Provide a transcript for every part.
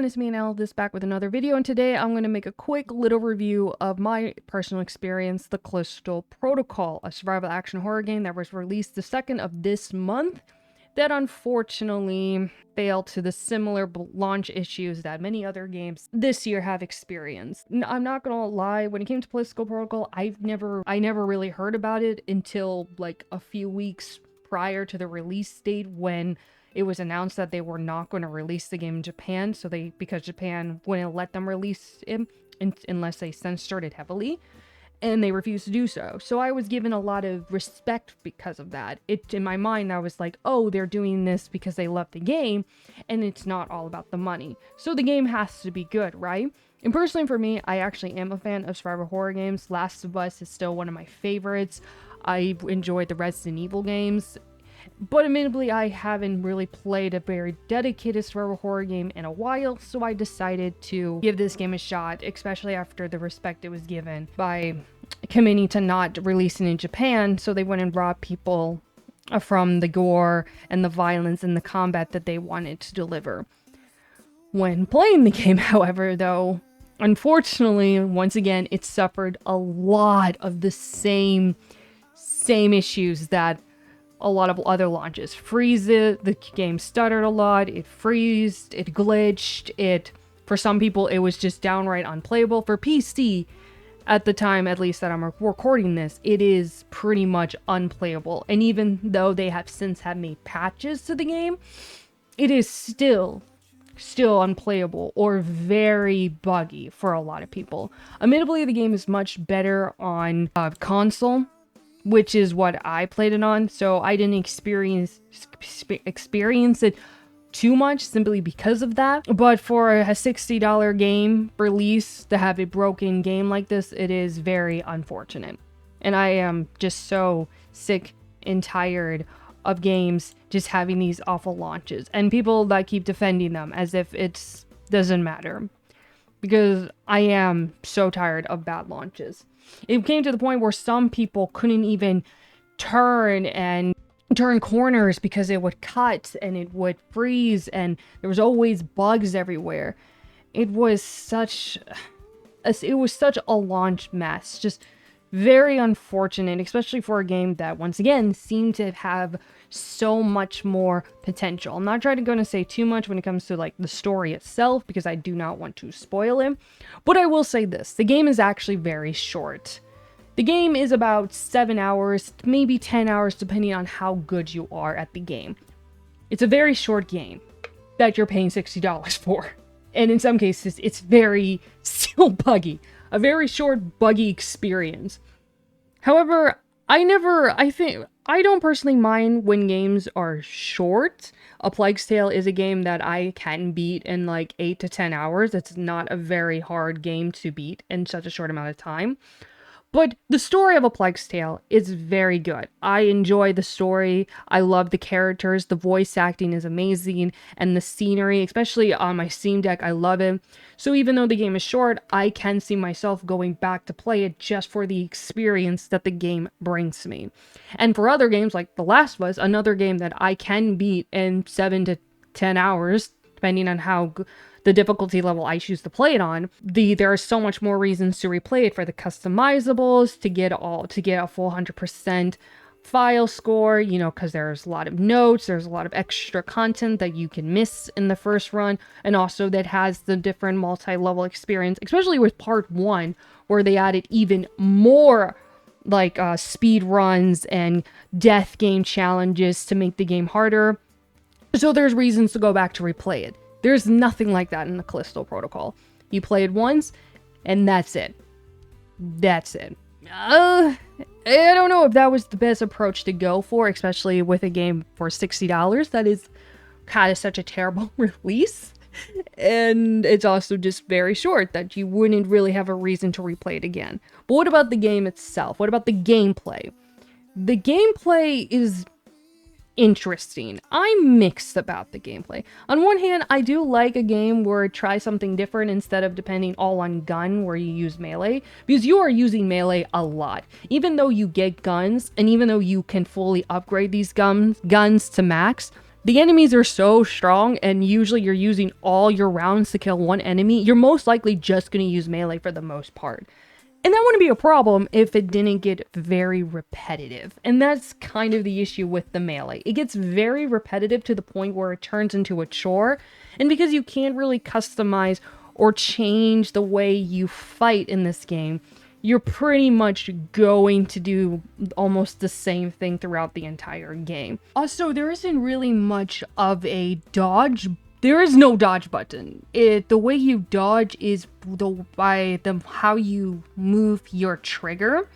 it's me and Aldis back with another video, and today I'm going to make a quick little review of my personal experience, the Callisto Protocol, a survival action horror game that was released the 2nd of this month that unfortunately failed to the similar launch issues that many other games this year have experienced. I'm not gonna lie, when it came to Callisto Protocol, I never really heard about it until like a few weeks prior to the release date, when it was announced that they were not going to release the game in Japan, because Japan wouldn't let them release it unless they censored it heavily, and they refused to do so. So I was given a lot of respect because of that. In my mind, I was like, oh, they're doing this because they love the game, and it's not all about the money. So the game has to be good, right? And personally for me, I actually am a fan of survival horror games. Last of Us is still one of my favorites. I enjoyed the Resident Evil games. But admittedly, I haven't really played a very dedicated survival horror game in a while, so I decided to give this game a shot, especially after the respect it was given by committing to not releasing in Japan, so they wouldn't rob people from the gore and the violence and the combat that they wanted to deliver. When playing the game, however, though, unfortunately, once again, it suffered a lot of the same issues that a lot of other launches. The game stuttered a lot, it freezed, it glitched, for some people it was just downright unplayable. For PC, at the time at least that I'm recording this, it is pretty much unplayable, and even though they have since made patches to the game, it is still unplayable or very buggy for a lot of people. Admittedly, the game is much better on console, which is what I played it on, so I didn't experience it too much simply because of that. But for a $60 game release to have a broken game like this, it is very unfortunate. And I am just so sick and tired of games just having these awful launches, and people that keep defending them as if it doesn't matter, because I am so tired of bad launches. It came to the point where some people couldn't even turn corners because it would cut and it would freeze, and there was always bugs everywhere. It was such a launch mess. Just very unfortunate, especially for a game that, once again, seemed to have so much more potential. I'm not trying to say too much when it comes to like the story itself, because I do not want to spoil it, but I will say this: the game is actually very short. The game is about 7 hours, maybe 10 hours, depending on how good you are at the game. It's a very short game that you're paying $60 for, and in some cases it's very still buggy. A very short, buggy experience. However, I don't personally mind when games are short. A Plague's Tale is a game that I can beat in like 8 to 10 hours. It's not a very hard game to beat in such a short amount of time. But the story of A Plague's Tale is very good. I enjoy the story. I love the characters. The voice acting is amazing. And the scenery, especially on my Steam Deck, I love it. So even though the game is short, I can see myself going back to play it just for the experience that the game brings me. And for other games like The Last of Us, another game that I can beat in 7 to 10 hours, depending on how the difficulty level I choose to play it on, there are so much more reasons to replay it, for the customizables, to get a full 100% file score, because there's a lot of notes, there's a lot of extra content that you can miss in the first run, and also that has the different multi-level experience, especially with part 1, where they added even more like speed runs and death game challenges to make the game harder. So there's reasons to go back to replay it. There's nothing like that in the Callisto Protocol. You play it once, and that's it. I don't know if that was the best approach to go for, especially with a game for $60. That is kind of such a terrible release. And it's also just very short, that you wouldn't really have a reason to replay it again. But what about the game itself? What about the gameplay? The gameplay is interesting. I'm mixed about the gameplay. On one hand, I do like a game where it tries something different instead of depending all on gun, where you use melee, because you are using melee a lot. Even though you get guns, and even though you can fully upgrade these guns to max, the enemies are so strong, and usually you're using all your rounds to kill one enemy. You're most likely just going to use melee for the most part. And that wouldn't be a problem if it didn't get very repetitive. And that's kind of the issue with the melee. It gets very repetitive to the point where it turns into a chore. And because you can't really customize or change the way you fight in this game, you're pretty much going to do almost the same thing throughout the entire game. Also, there isn't really much of a dodge. There is no dodge button. The way you dodge is by how you move your trigger,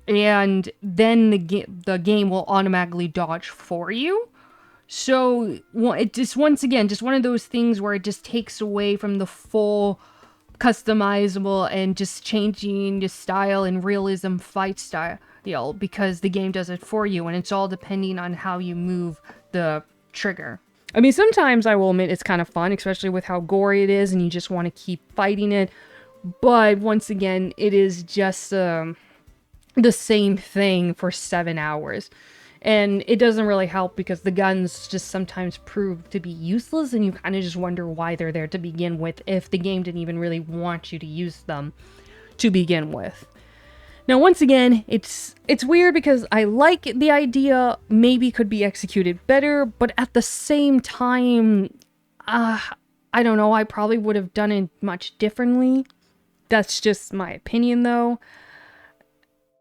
and then the game will automatically dodge for you. So it just, once again, just one of those things where it just takes away from the full customizable and just changing the style and realism fight style, because the game does it for you, and it's all depending on how you move the trigger. I mean, sometimes I will admit it's kind of fun, especially with how gory it is and you just want to keep fighting it. But once again, it is just the same thing for 7 hours. And it doesn't really help because the guns just sometimes prove to be useless, and you kind of just wonder why they're there to begin with if the game didn't even really want you to use them to begin with. Now, once again, it's weird because I like the idea, maybe could be executed better, but at the same time, I don't know, I probably would have done it much differently. That's just my opinion, though.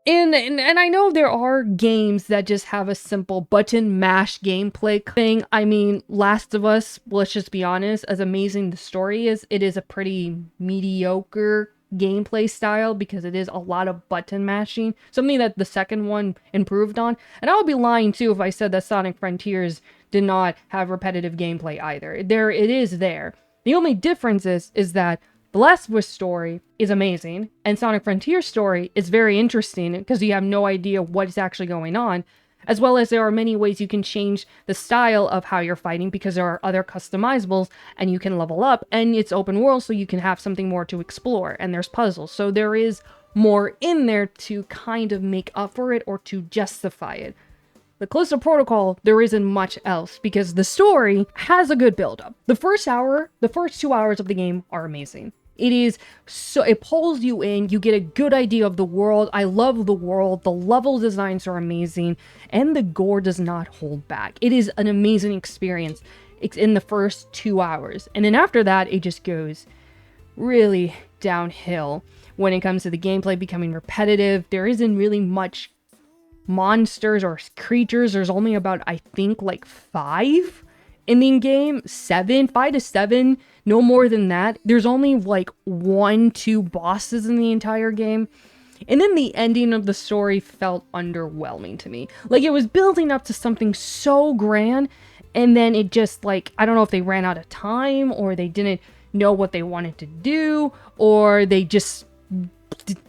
And I know there are games that just have a simple button mash gameplay thing. I mean, Last of Us, let's just be honest, as amazing the story is, it is a pretty mediocre gameplay style because it is a lot of button mashing, something that the second one improved on. And I would be lying too if I said that Sonic Frontiers did not have repetitive gameplay either. It is there. The only difference is that The Last of Us story is amazing, and Sonic Frontiers story is very interesting because you have no idea what is actually going on, as well as there are many ways you can change the style of how you're fighting because there are other customizables and you can level up, and it's open world so you can have something more to explore, and there's puzzles, so there is more in there to kind of make up for it or to justify it. The Callisto Protocol, there isn't much else because the story has a good build-up. The first 2 hours of the game are amazing. It pulls you in, you get a good idea of the world. I love the world, the level designs are amazing, and the gore does not hold back. It is an amazing experience. It's in the first 2 hours. And then after that, it just goes really downhill when it comes to the gameplay becoming repetitive. There isn't really much monsters or creatures. There's only about, I think, like 5 in the game. 5 to 7, no more than that. There's only like 1-2 bosses in the entire game. And then the ending of the story felt underwhelming to me. Like, it was building up to something so grand, and then it just, like, I don't know if they ran out of time, or they didn't know what they wanted to do, or they just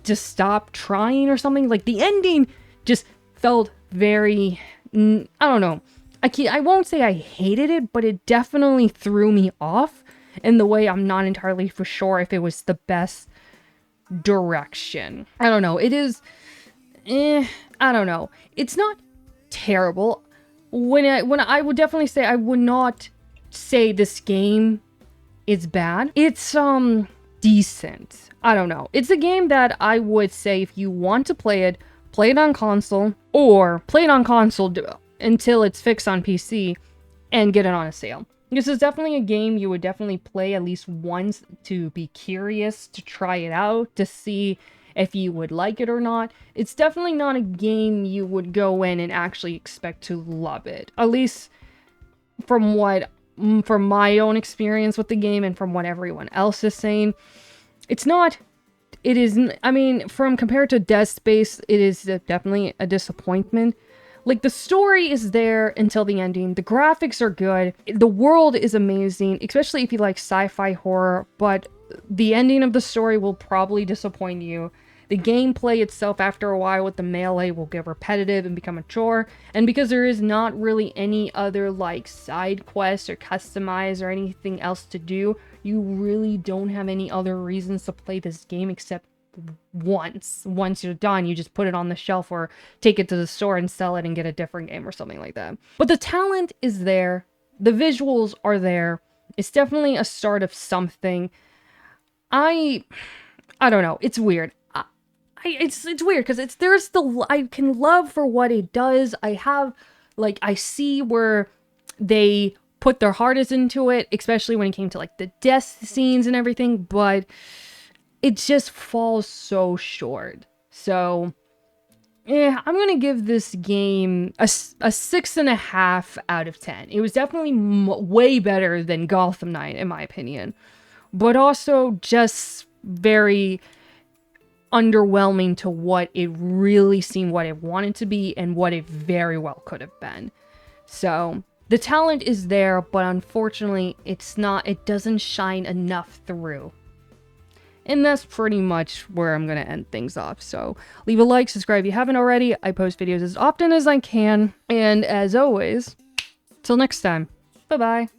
stopped trying or something. Like, the ending just felt very, I don't know. I won't say I hated it, but it definitely threw me off in the way I'm not entirely for sure if it was the best direction. I don't know. It is, I don't know. It's not terrible. When I would definitely say, I would not say this game is bad. It's, decent. I don't know. It's a game that I would say if you want to play it on console, or play it on console until it's fixed on PC and get it on a sale. This is definitely a game you would definitely play at least once to be curious, to try it out, to see if you would like it or not. It's definitely not a game you would go in and actually expect to love it. At least from my own experience with the game and from what everyone else is saying. It is, I mean, compared to Dead Space, it is definitely a disappointment. Like, the story is there until the ending. The graphics are good. The world is amazing, especially if you like sci-fi horror, but the ending of the story will probably disappoint you. The gameplay itself, after a while with the melee, will get repetitive and become a chore. And because there is not really any other, like, side quests or customize or anything else to do, you really don't have any other reasons to play this game except once. Once you're done, you just put it on the shelf or take it to the store and sell it and get a different game or something like that. But the talent is there. The visuals are there. It's definitely a start of something. I don't know. It's weird. It's weird because I can love for what it does. I see where they put their hardest into it, especially when it came to like the death scenes and everything, but it just falls so short. So yeah, I'm gonna give this game a 6.5 out of 10. It was definitely way better than Gotham Knight, in my opinion, but also just very underwhelming to what it really seemed what it wanted to be and what it very well could have been. So the talent is there, but unfortunately it doesn't shine enough through. And that's pretty much where I'm going to end things off. So leave a like, subscribe if you haven't already. I post videos as often as I can. And as always, till next time, bye-bye.